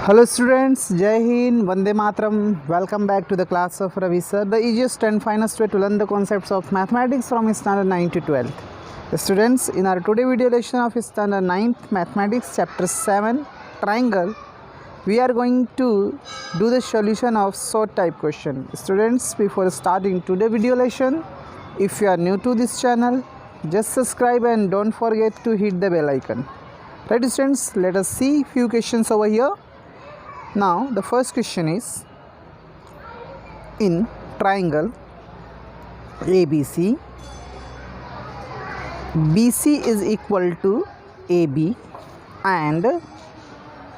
Hello students, Jai Hind, Vande Mataram. Welcome back to the class of Ravi sir, the easiest and finest way to learn the concepts of mathematics from standard 9 to 12th. Students, in our today video lesson of standard 9th mathematics chapter 7 triangle, we are going to do the solution of short type question. Students, before starting today video lesson, if you are new to this channel, just subscribe and don't forget to hit the bell icon. Right students, let us see few questions over here. Now the first question is, in triangle ABC, BC is equal to AB and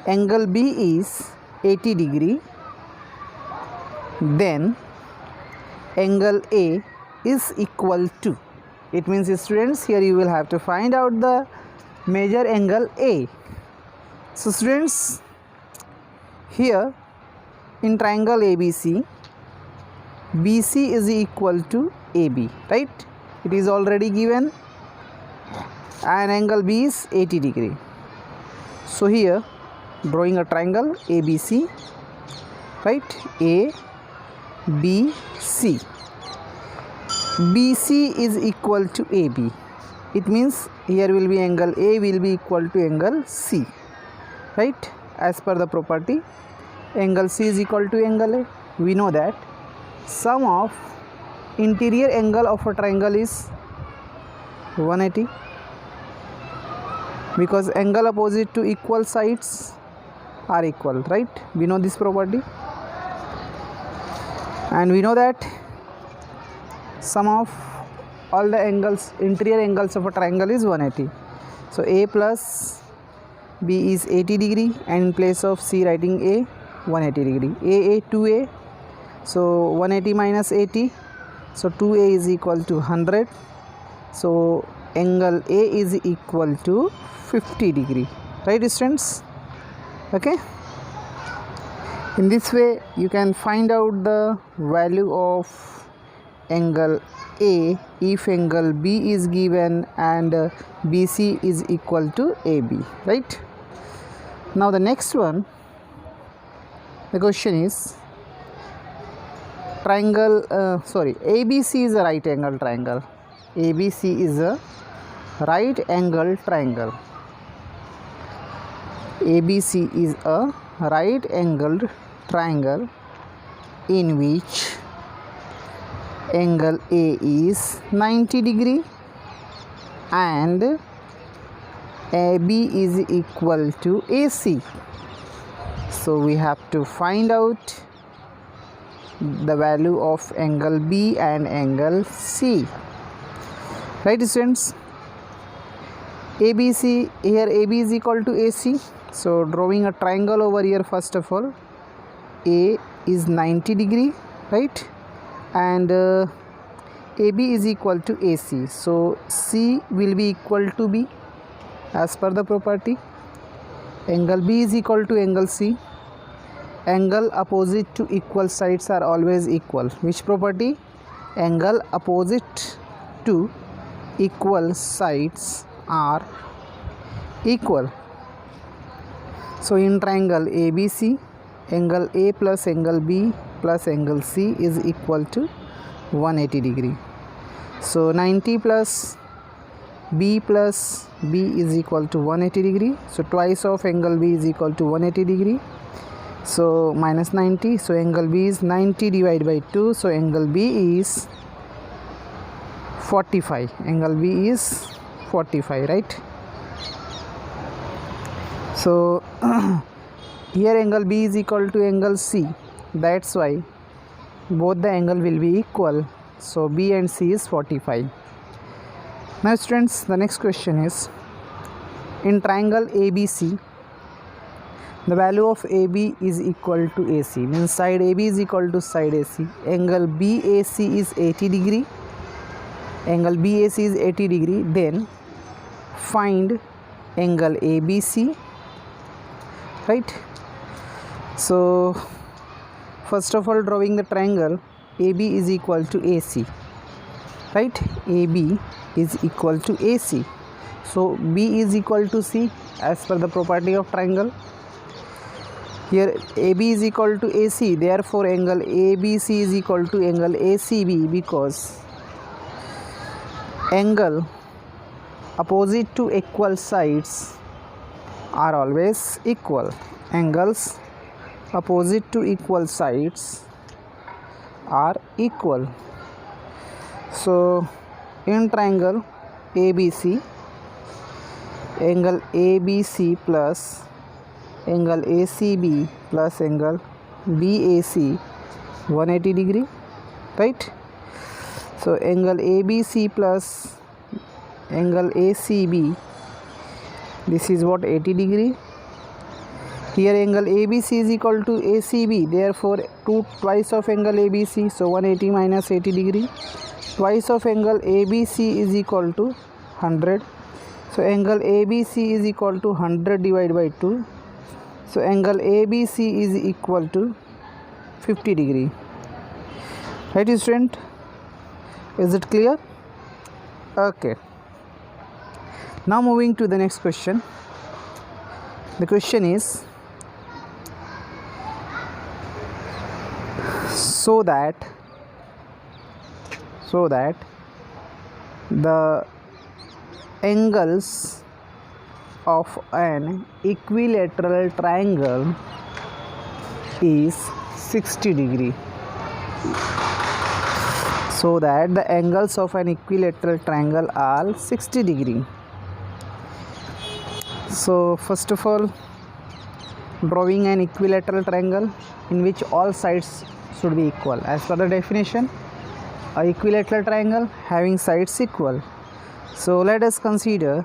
angle B is 80 degree, then angle A is equal to, it means students, here you will have to find out the major angle A. So students, here in triangle ABC, BC is equal to AB, right? It is already given, and angle B is 80 degree. So here drawing a triangle ABC, right? A, B, C. BC is equal to AB. It means here will be angle A will be equal to angle C, right? As per the property, angle C is equal to angle A. We know that sum of interior angle of a triangle is 180, because angle opposite to equal sides are equal, right? We know this property, and we know that sum of all the angles, interior angles of a triangle is 180. So A plus B is 80 degree, and in place of C writing A, 180 degree. A 2A, so 180 minus 80, so 2A is equal to 100. So angle A is equal to 50 degree, right students? Okay, in this way you can find out the value of angle A if angle B is given and BC is equal to AB, right? Now the next one, the question is, triangle ABC is a right angle triangle. ABC is a right angle triangle. ABC is a right angled triangle in which angle A is 90 degree and AB is equal to AC. So we have to find out the value of angle B and angle C, right students? ABC, here AB is equal to AC, so drawing a triangle over here, first of all, A is 90 degree, right? And AB is equal to AC, so C will be equal to B as per the property. Angle B is equal to angle C. Angle opposite to equal sides are always equal. Which property? Angle opposite to equal sides are equal. So in triangle ABC, angle A plus angle B plus angle C is equal to 180 degree. So 90 plus B plus B is equal to 180 degree. So twice of angle B is equal to 180 degree. So minus 90. So angle B is 90 divided by 2. So angle B is 45. Angle B is 45, right? So here angle B is equal to angle C. That's why both the angle will be equal. So B and C is 45. Now students, the next question is, in triangle ABC, the value of AB is equal to AC, means side AB is equal to side AC. Angle BAC is 80 degree. Angle BAC is 80 degree. Then find angle ABC, right? So first of all, drawing the triangle, AB is equal to AC, right? AB is equal to AC. So B is equal to C as per the property of triangle. Here AB is equal to AC, therefore angle ABC is equal to angle ACB, because angle opposite to equal sides are always equal. Angles opposite to equal sides are equal. So in triangle ABC, angle ABC plus angle ACB plus angle BAC 180 degree, right? So angle ABC plus angle ACB, this is what, 80 degree. Here angle ABC is equal to ACB, therefore twice of angle ABC, so 180 minus 80 degree. Twice of angle ABC is equal to 100. So angle ABC is equal to 100 divided by 2. So angle ABC is equal to 50 degree. Right, student? Is it clear? Okay. Now moving to the next question. The question is, so that the angles of an equilateral triangle is 60 degree. So that the angles of an equilateral triangle are 60 degree. So first of all, drawing an equilateral triangle in which all sides should be equal. As per the definition, a equilateral triangle having sides equal. So let us consider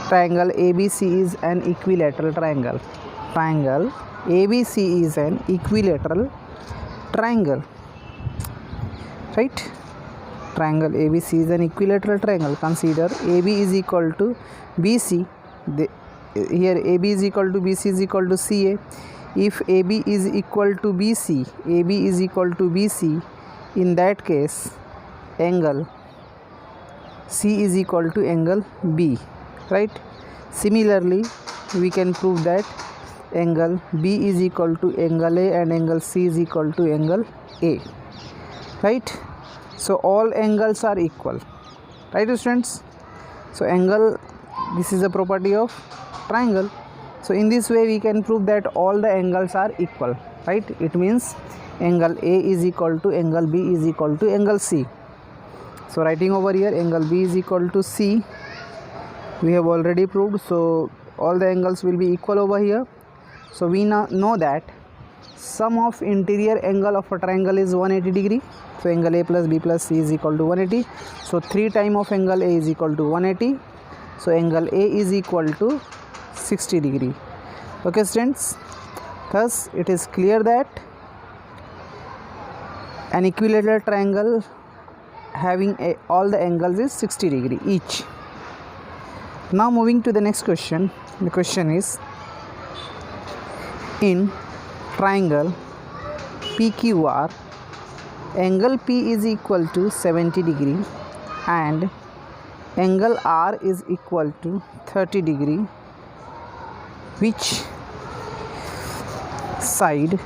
triangle ABC is an equilateral triangle. Triangle ABC is an equilateral triangle, right? Triangle ABC is an equilateral triangle. Consider AB is equal to BC. Here AB is equal to BC is equal to CA. If AB is equal to BC, AB is equal to BC, in that case angle C is equal to angle B, right? Similarly, we can prove that angle B is equal to angle A and angle C is equal to angle A, right? So all angles are equal, right, students? So angle, this is a property of triangle. So in this way we can prove that all the angles are equal, right? It means angle A is equal to angle B is equal to angle C. So writing over here, angle B is equal to C, we have already proved. So all the angles will be equal over here. So we now know that sum of interior angle of a triangle is 180 degree. So angle A plus B plus C is equal to 180. So 3 times of angle A is equal to 180. So angle A is equal to 60 degree. Okay, students. Thus it is clear that an equilateral triangle having all the angles is 60 degree each. Now moving to the next question. The question is, in triangle PQR, angle P is equal to 70 degree and angle R is equal to 30 degree. Which side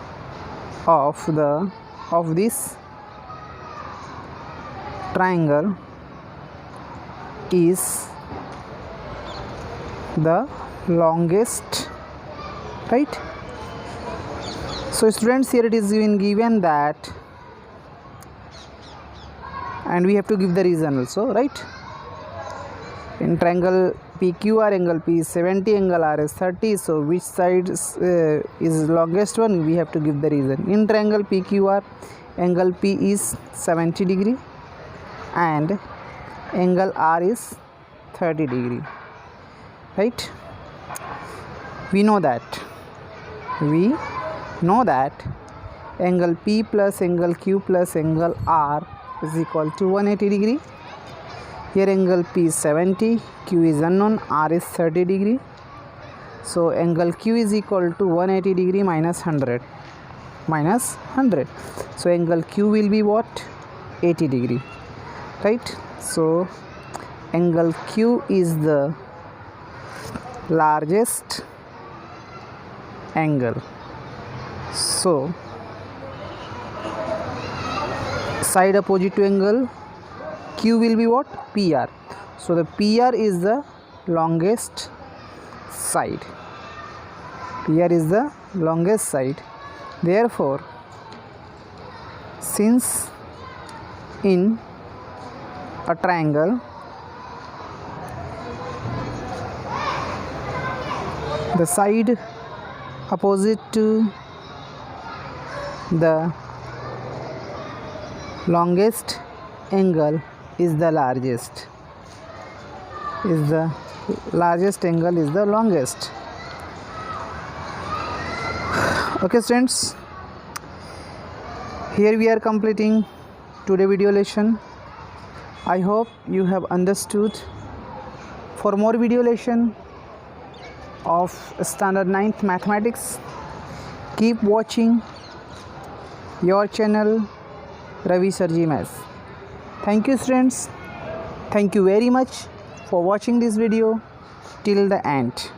of this triangle is the longest, right? So students, here it is given that, and we have to give the reason also, right? In triangle PQR, angle P is 70, angle R is 30. So which side is longest one? We have to give the reason. In triangle PQR, angle P is 70 degree and angle R is 30 degree, right? We know that angle P plus angle Q plus angle R is equal to 180 degree. Here angle P is 70, Q is unknown, R is 30 degree. So angle Q is equal to 180 degree minus 100. So angle Q will be what? 80 degree, right? So angle Q is the largest angle. So side opposite to angle Q will be what? PR. So the PR is the longest side. PR is the longest side. Therefore, since in a triangle the side opposite to the longest angle is the largest. Angle is the longest. Okay students, here we are completing today video lesson. I hope you have understood. For more video lesson of standard 9th mathematics, keep watching your channel Ravi Sir Ji Maths. Thank you students. Thank you very much for watching this video till the end.